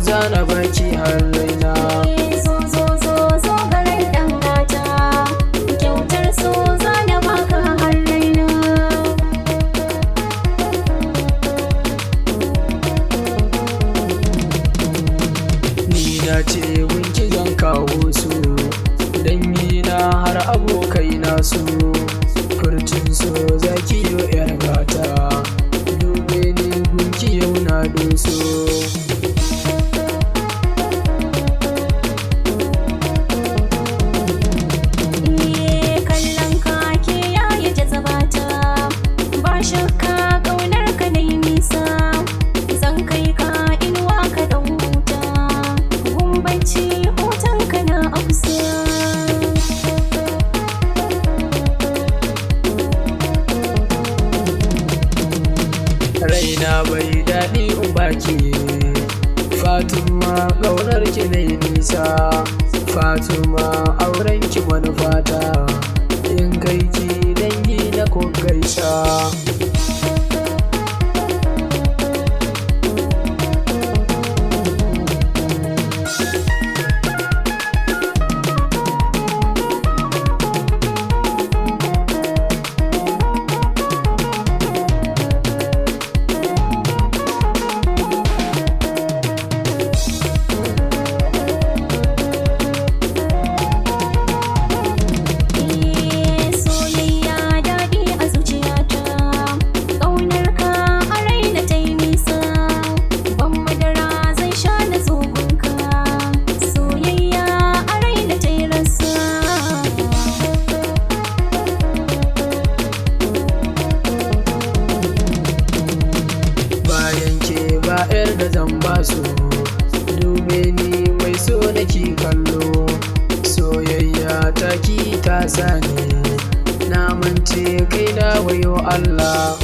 zana baki har raina. Zo garin ɗan gata, kyautar so zana baka har raina. Ni na ce gunki zan kawo su, dangina har abokai na su, furcin so zaki yo yar gata, dube ni gunki yau na doso. Kallon ka ke yaye jazabata, ba shakka ƙaunar ka nai nisa, zan kai ka inuwa ka ɗan huta, gumbaci hoton ka na amsa. Raina bai daɗi in baki, Fatima ƙaunar ki nai nisa, Fatima auren ki manufata, in kai ki dangi na kun gaisa. Yar da zan basu, dube ni mai so nake kallo, soyayya ta ki ta sani, na mance kai na wayo Allah.